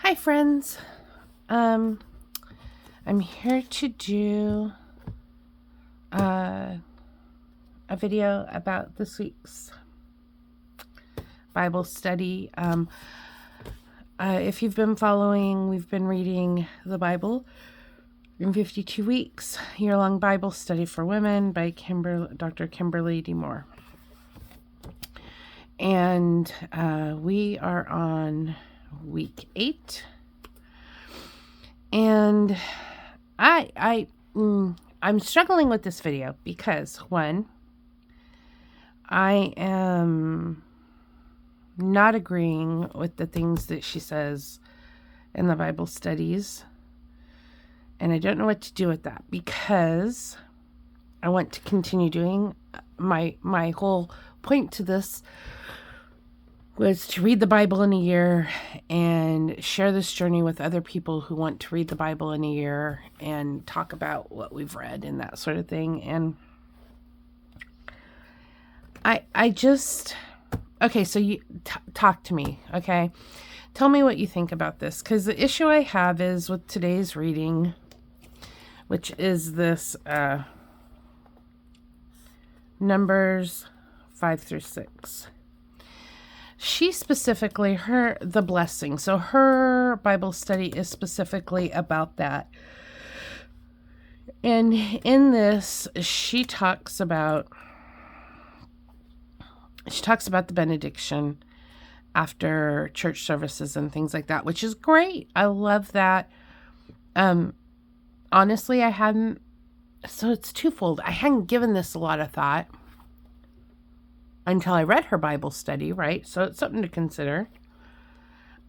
Hi friends, I'm here to do a video about this week's Bible study. If you've been following, we've been reading the Bible in 52 weeks, year-long Bible study for women by Dr. Kimberly D. Moore. And we are on week 8. And I'm struggling with this video because, one, I am not agreeing with the things that she says in the Bible studies, and I don't know what to do with that because I want to continue doing my whole point to this was to read the Bible in a year and share this journey with other people who want to read the Bible in a year and talk about what we've read and that sort of thing. And I just, okay, so you talk to me, okay? Tell me what you think about this, because the issue I have is with today's reading, which is this Numbers 5-6. She specifically, the blessing. So her Bible study is specifically about that. And in this, she talks about the benediction after church services and things like that, which is great. I love that. Honestly, so it's twofold. I hadn't given this a lot of thought until I read her Bible study, right? So it's something to consider.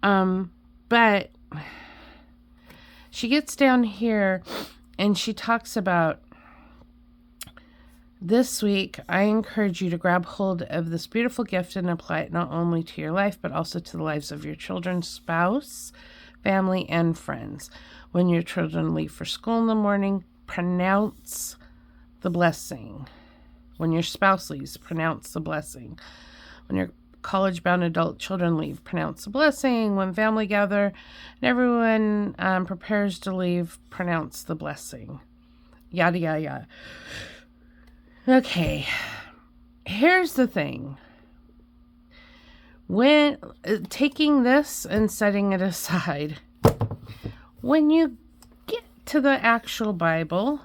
But she gets down here and she talks about, this week, I encourage you to grab hold of this beautiful gift and apply it not only to your life, but also to the lives of your children, spouse, family, and friends. When your children leave for school in the morning, pronounce the blessing. When your spouse leaves, pronounce the blessing. When your college-bound adult children leave, pronounce the blessing. When family gather and everyone prepares to leave, pronounce the blessing. Yada, yada, yada. Okay, here's the thing. When taking this and setting it aside, when you get to the actual Bible,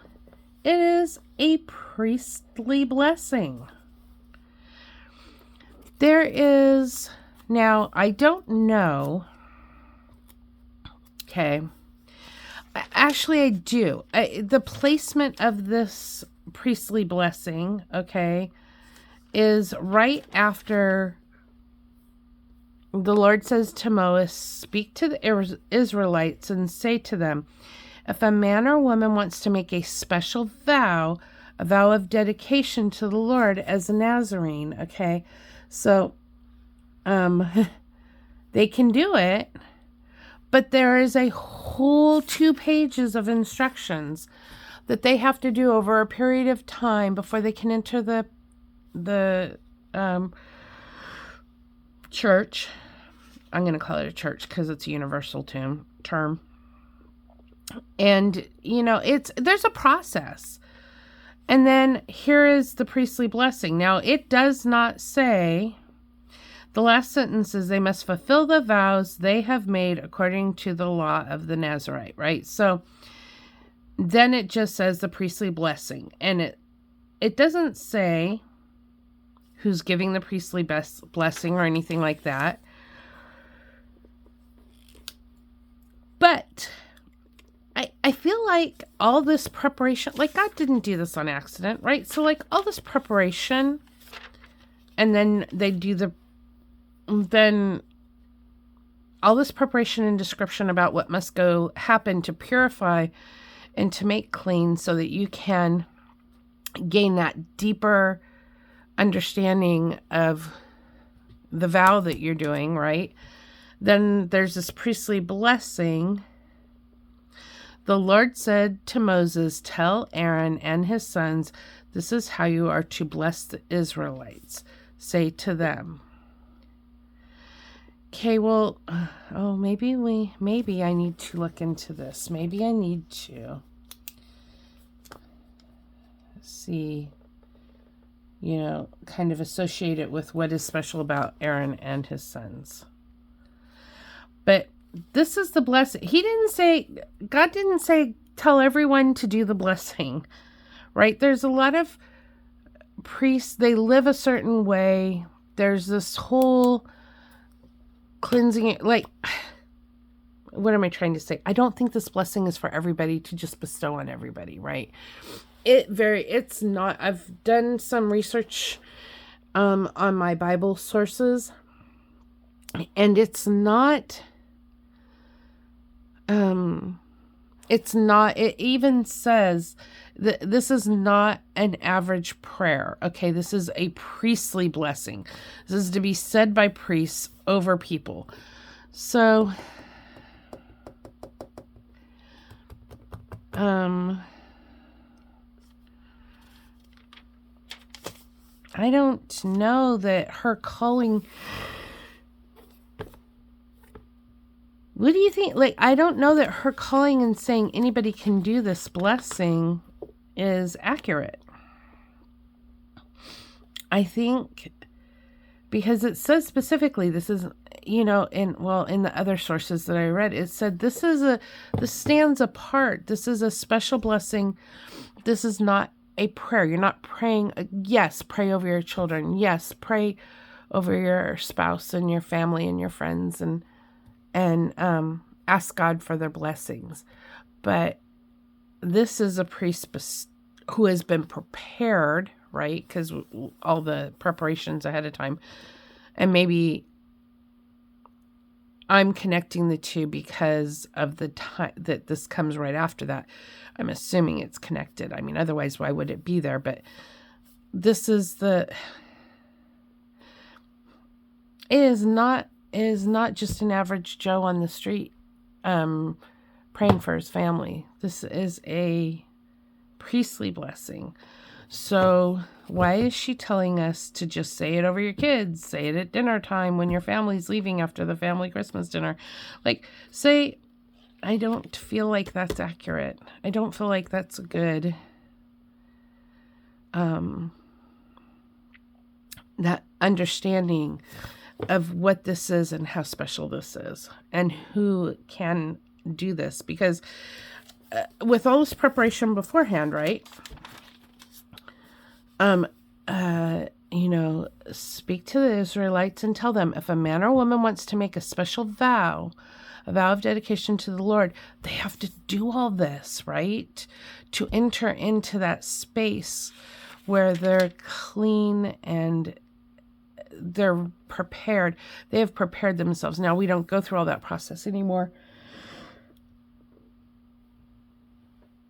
it is a priestly blessing. There is, now I don't know, okay, actually I do. The placement of this priestly blessing, okay, is right after the Lord says to Moses, speak to the Israelites and say to them, if a man or woman wants to make a special vow, a vow of dedication to the Lord as a Nazarene, okay, so they can do it, but there is a whole 2 pages of instructions that they have to do over a period of time before they can enter the church. I'm going to call it a church because it's a universal term. And, there's a process. And then here is the priestly blessing. Now, it does not say, the last sentence is, they must fulfill the vows they have made according to the law of the Nazarite, right? So then it just says the priestly blessing. And it doesn't say who's giving the priestly blessing or anything like that. But I feel like all this preparation, like God didn't do this on accident, right? So like all this preparation, and then they do then all this preparation and description about what must happen to purify and to make clean so that you can gain that deeper understanding of the vow that you're doing, right? Then there's this priestly blessing. The Lord said to Moses, tell Aaron and his sons, this is how you are to bless the Israelites. Say to them. Okay, well, oh, maybe I need to look into this. Maybe I need to see, kind of associate it with what is special about Aaron and his sons. But this is the blessing. God didn't say, tell everyone to do the blessing, right? There's a lot of priests, they live a certain way. There's this whole cleansing, like, what am I trying to say? I don't think this blessing is for everybody to just bestow on everybody, right? It's not. I've done some research on my Bible sources, and it's not, it even says that this is not an average prayer. Okay, this is a priestly blessing. This is to be said by priests over people. So, I don't know that her calling. What do you think? Like, I don't know that her calling and saying anybody can do this blessing is accurate. I think because it says specifically, this is, in the other sources that I read, it said this stands apart. This is a special blessing. This is not a prayer. You're not praying. Yes, pray over your children. Yes, pray over your spouse and your family and your friends and ask God for their blessings. But this is a priest who has been prepared, right? Because all the preparations ahead of time. And maybe I'm connecting the two because of the time that this comes right after that. I'm assuming it's connected. I mean, otherwise, why would it be there? But this is it is not just an average Joe on the street praying for his family. This is a priestly blessing. So why is she telling us to just say it over your kids? Say it at dinner time when your family's leaving after the family Christmas dinner. I don't feel like that's accurate. I don't feel like that's good. That understanding of what this is and how special this is and who can do this, because with all this preparation beforehand, right? Speak to the Israelites and tell them, if a man or woman wants to make a special vow, a vow of dedication to the Lord, they have to do all this, right? To enter into that space where they're clean and they're prepared. They have prepared themselves. Now, we don't go through all that process anymore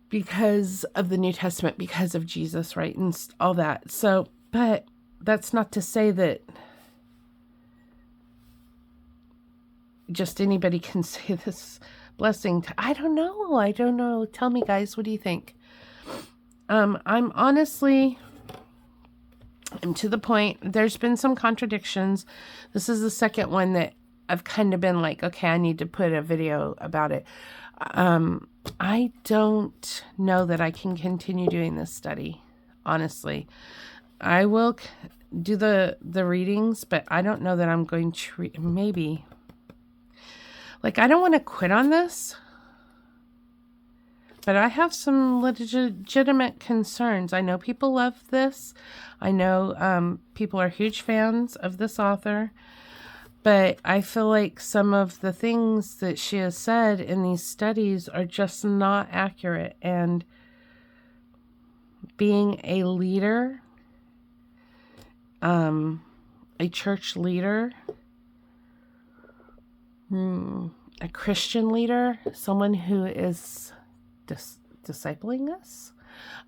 because of the New Testament, because of Jesus, right? And all that. So, but that's not to say that just anybody can say this blessing. I don't know. Tell me, guys, what do you think? I'm to the point. There's been some contradictions. This is the second one that I've kind of been like, okay, I need to put a video about it. I don't know that I can continue doing this study, honestly. I will do the readings, but I don't know that I'm going to maybe. Like, I don't want to quit on this, but I have some legitimate concerns. I know people love this. I know people are huge fans of this author, but I feel like some of the things that she has said in these studies are just not accurate. And being a leader, a church leader, a Christian leader, someone who is discipling us,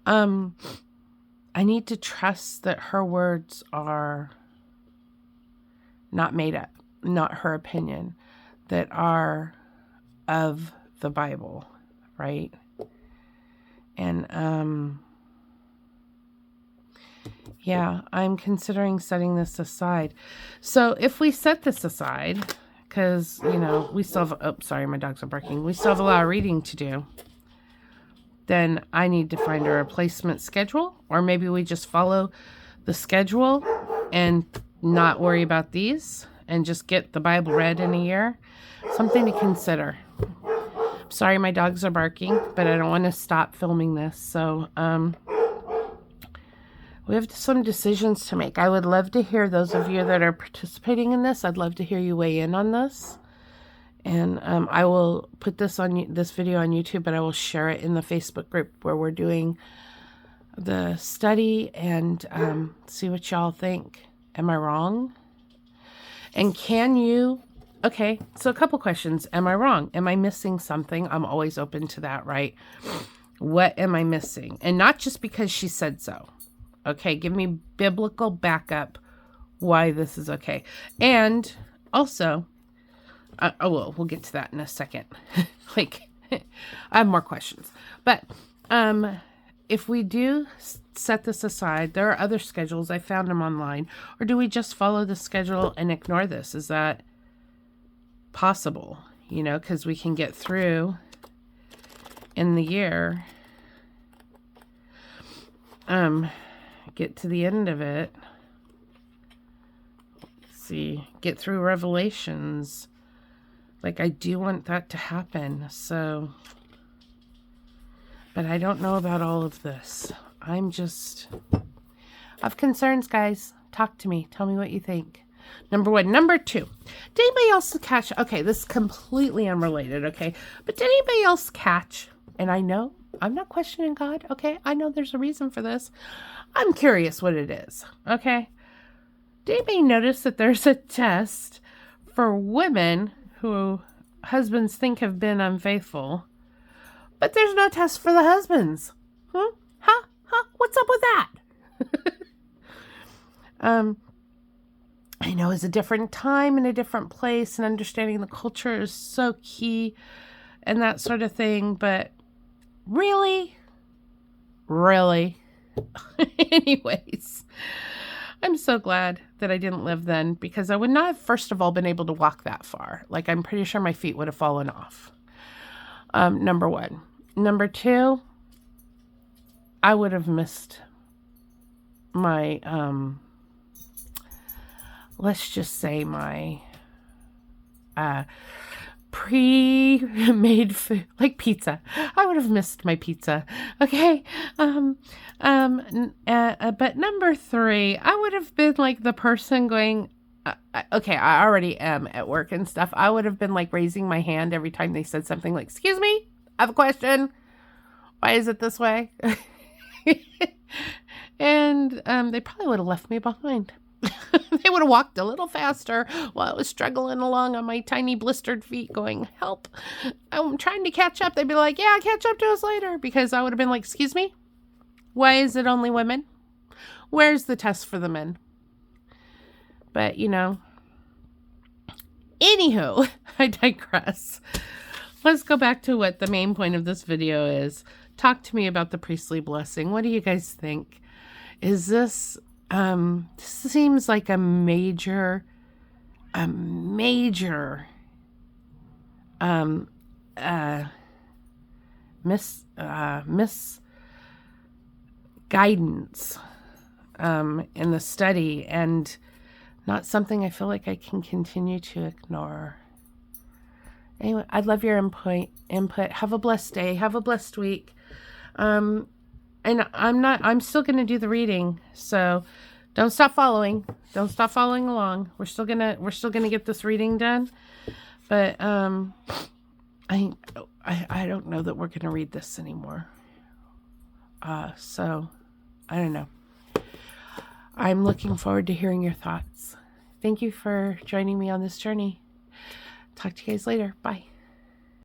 I need to trust that her words are not made up, not her opinion, that are of the Bible, right? And yeah, I'm considering setting this aside. So if we set this aside, because, you know, we still have, oh, sorry, my dogs are barking. We still have a lot of reading to do. Then I need to find a replacement schedule, or maybe we just follow the schedule and not worry about these and just get the Bible read in a year. Something to consider. Sorry, my dogs are barking, but I don't want to stop filming this. So, we have some decisions to make. I would love to hear those of you that are participating in this. I'd love to hear you weigh in on this. And I will put this video on YouTube, but I will share it in the Facebook group where we're doing the study and see what y'all think. Am I wrong? And can you... Okay, so a couple questions. Am I wrong? Am I missing something? I'm always open to that, right? What am I missing? And not just because she said so. Okay, give me biblical backup why this is okay. And also, we'll get to that in a second. Like, I have more questions. But if we do set this aside, there are other schedules. I found them online. Or do we just follow the schedule and ignore this? Is that possible? You know, because we can get through in the year. Get to the end of it. Let's see. Get through Revelations. Like, I do want that to happen. So, but I don't know about all of this. I'm just... I have concerns, guys. Talk to me. Tell me what you think. Number one. Number two. Did anybody else catch... Okay, this is completely unrelated, okay? But did anybody else catch... And I know, I'm not questioning God, okay? I know there's a reason for this. I'm curious what it is, okay? Did anybody notice that there's a test for women who husbands think have been unfaithful, but there's no test for the husbands? Huh? What's up with that? I know it's a different time and a different place, and understanding the culture is so key and that sort of thing, but really? Anyways, I'm so glad that I didn't live then, because I would not have, first of all, been able to walk that far. Like, I'm pretty sure my feet would have fallen off. Number one. Number two, I would have missed my, let's just say my pre-made food, like pizza. I would have missed my pizza. Okay. But number three, I would have been like the person going, okay, I already am at work and stuff. I would have been like raising my hand every time they said something like, excuse me, I have a question. Why is it this way? And they probably would have left me behind. They would have walked a little faster while I was struggling along on my tiny blistered feet going, help, I'm trying to catch up. They'd be like, yeah, catch up to us later. Because I would have been like, excuse me, why is it only women? Where's the test for the men? But, you know, anywho, I digress. Let's go back to what the main point of this video is. Talk to me about the priestly blessing. What do you guys think? Is this... this seems like a major misguidance in the study, and not something I feel like I can continue to ignore. Anyway, I'd love your input. Have a blessed day. Have a blessed week. And I'm still going to do the reading. So don't stop following. Don't stop following along. We're still going to get this reading done. But, I don't know that we're going to read this anymore. So I don't know. I'm looking forward to hearing your thoughts. Thank you for joining me on this journey. Talk to you guys later. Bye.